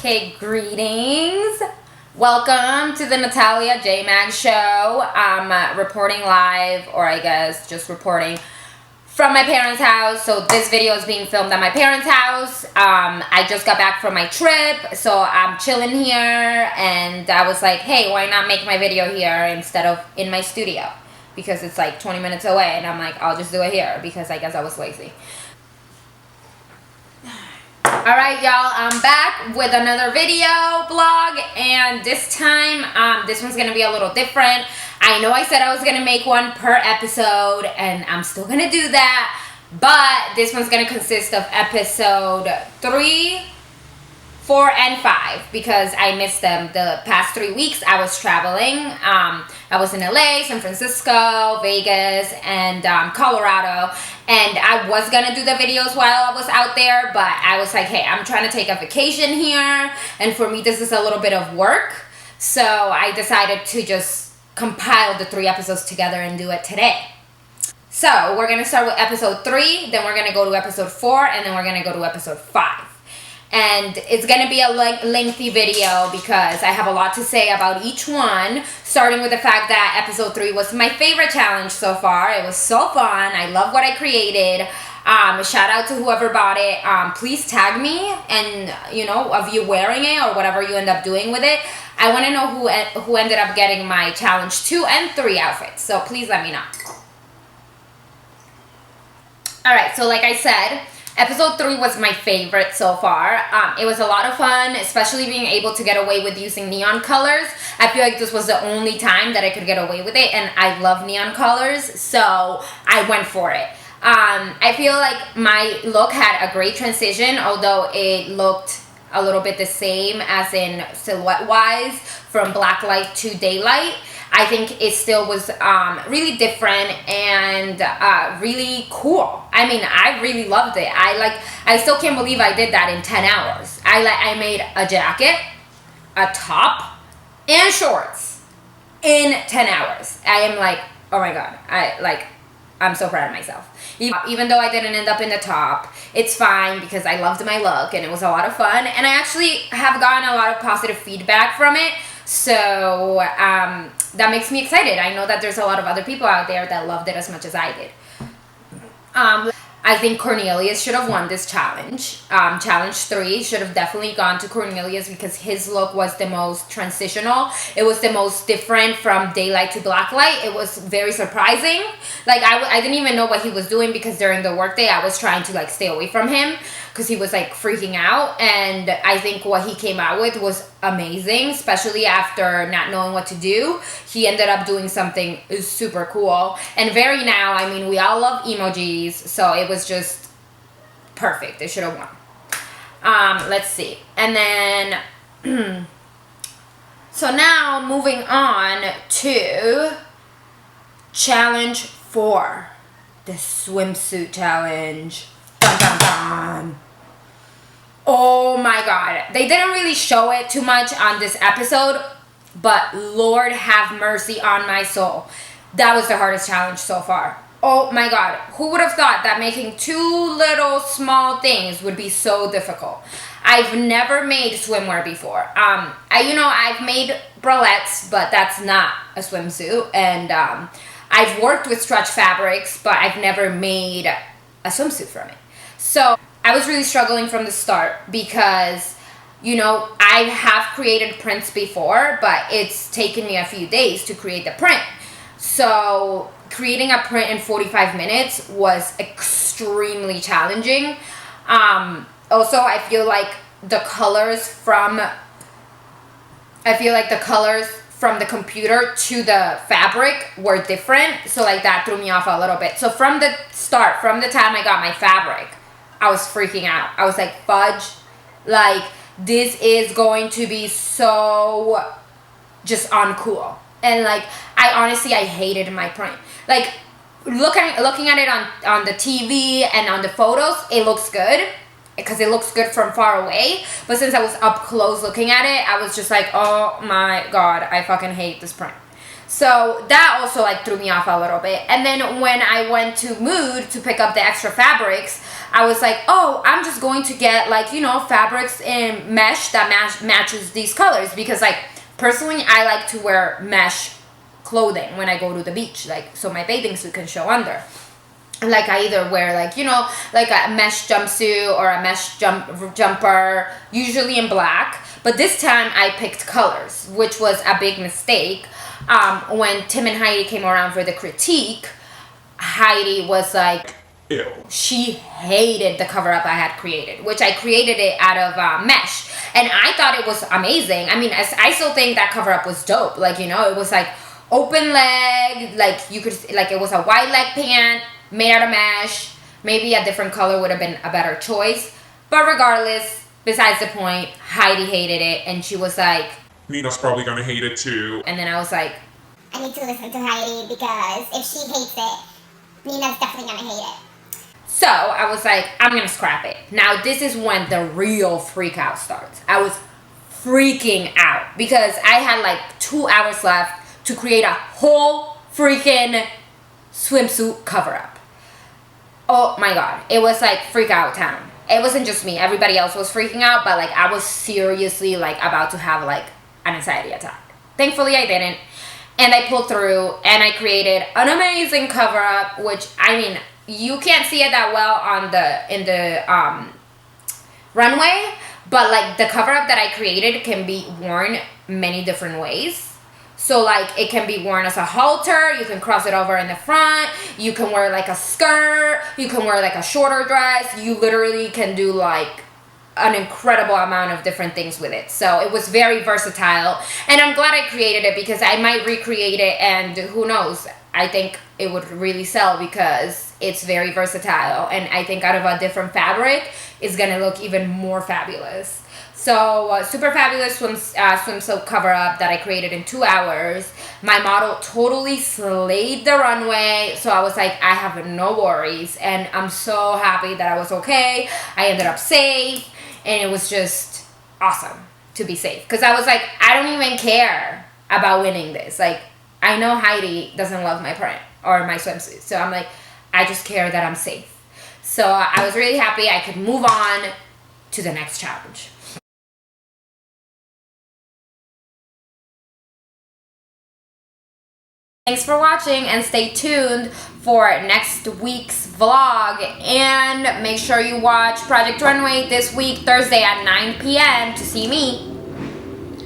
Okay, greetings. Welcome to the Natalia J Mag Show. I'm reporting live, or I guess just reporting from my parents' house. So this video is being filmed at my parents' house. I just got back from my trip, so I'm chilling here, and I was like, hey, why not make my video here instead of in my studio? Because it's like 20 minutes away, and I'm like, I'll just do it here because I guess I was lazy. Alright, y'all, I'm back with another video blog, and this time, this one's gonna be a little different. I know I said I was gonna make one per episode, and I'm still gonna do that, but this one's gonna consist of episode 3, 4, and 5, because I missed them the past 3 weeks. I was traveling. I was in LA, San Francisco, Vegas, and Colorado, and I was gonna do the videos while I was out there, but I was like, hey, I'm trying to take a vacation here, and for me this is a little bit of work, so I decided to just compile the 3 episodes together and do it today. So we're gonna start with episode 3, then we're gonna go to episode 4, and then we're gonna go to episode 5. And it's going to be a lengthy video because I have a lot to say about each one, starting with the fact that episode 3 was my favorite challenge so far. It was so fun. I love what I created. Shout out to whoever bought it. Please tag me and, you know, of you wearing it or whatever you end up doing with it. I want to know who ended up getting my challenge 2 and 3 outfits. So please let me know. Alright, so like I said, episode 3 was my favorite so far. It was a lot of fun, especially being able to get away with using neon colors. I feel like this was the only time that I could get away with it, and I love neon colors, so I went for it. I feel like my look had a great transition, although it looked a little bit the same as in silhouette-wise from black light to daylight. I think it still was really different and really cool. I mean, I really loved it. I still can't believe I did that in 10 hours. I made a jacket, a top, and shorts in 10 hours. I am like, oh my god, I'm so proud of myself. Even though I didn't end up in the top, it's fine because I loved my look and it was a lot of fun. And I actually have gotten a lot of positive feedback from it. So that makes me excited. I know that there's a lot of other people out there that loved it as much as I did. I think Cornelius should have won this challenge. Challenge 3 should have definitely gone to Cornelius because his look was the most transitional. It was the most different from daylight to black light. It was very surprising. Like, I didn't even know what he was doing because during the workday I was trying to like stay away from him because he was like freaking out, and I think what he came out with was amazing, especially after not knowing what to do. He ended up doing something super cool and very now. I mean, we all love emojis, so it was just perfect. They should have won. Let's see. And then so now moving on to challenge 4, the swimsuit challenge. Dun, dun, dun. Oh my god. They didn't really show it too much on this episode, but Lord have mercy on my soul. That was the hardest challenge so far. Oh my god. Who would have thought that making 2 little small things would be so difficult? I've never made swimwear before. I've made bralettes, but that's not a swimsuit. And I've worked with stretch fabrics, but I've never made a swimsuit from it. So I was really struggling from the start because, you know, I have created prints before, but it's taken me a few days to create the print. So creating a print in 45 minutes was extremely challenging. Also, I feel like the colors from the computer to the fabric were different. So like that threw me off a little bit. So from the start, from the time I got my fabric, I was freaking out. I was like, fudge, like this is going to be so just uncool. And like, I hated my print. Like looking at it on the TV and on the photos, it looks good because it looks good from far away. But since I was up close looking at it, I was just like, oh my god, I fucking hate this print. So that also like threw me off a little bit. And then when I went to Mood to pick up the extra fabrics, I was like, oh, I'm just going to get like, you know, fabrics and mesh that matches these colors, because like personally I like to wear mesh clothing when I go to the beach, like so my bathing suit can show under. Like I either wear like, you know, like a mesh jumpsuit or a mesh jumper, usually in black. But this time I picked colors, which was a big mistake. When Tim and Heidi came around for the critique, Heidi was like, ew. She hated the cover up I had created, which I created it out of mesh. And I thought it was amazing. I mean, I still think that cover up was dope. Like, you know, it was like open leg, like you could, like it was a wide leg pant made out of mesh. Maybe a different color would have been a better choice. But regardless, besides the point, Heidi hated it. And she was like, Nina's probably gonna hate it too. And then I was like, I need to listen to Heidi, because if she hates it, Nina's definitely gonna hate it. So I was like, I'm gonna scrap it. Now this is when the real freak out starts. I was freaking out because I had like 2 hours left to create a whole freaking swimsuit cover up. Oh my god, it was like freak out town. It wasn't just me, everybody else was freaking out, but like I was seriously like about to have like an anxiety attack. Thankfully I didn't, and I pulled through and I created an amazing cover up, which I mean, you can't see it that well on in the runway, but like the cover up that I created can be worn many different ways. So like it can be worn as a halter, you can cross it over in the front, you can wear like a skirt, you can wear like a shorter dress, you literally can do like an incredible amount of different things with it. So it was very versatile, and I'm glad I created it because I might recreate it, and who knows, I think it would really sell because it's very versatile, and I think out of a different fabric it's gonna look even more fabulous. So super fabulous swimsuit cover up that I created in 2 hours. My model totally slayed the runway, so I was like, I have no worries, and I'm so happy that I was okay. I ended up safe, and it was just awesome to be safe, because I was like, I don't even care about winning this. Like, I know Heidi doesn't love my print or my swimsuit, so I'm like, I just care that I'm safe. So I was really happy I could move on to the next challenge. Thanks for watching, and stay tuned for next week's vlog, and make sure you watch Project Runway this week, Thursday at 9 p.m. to see me.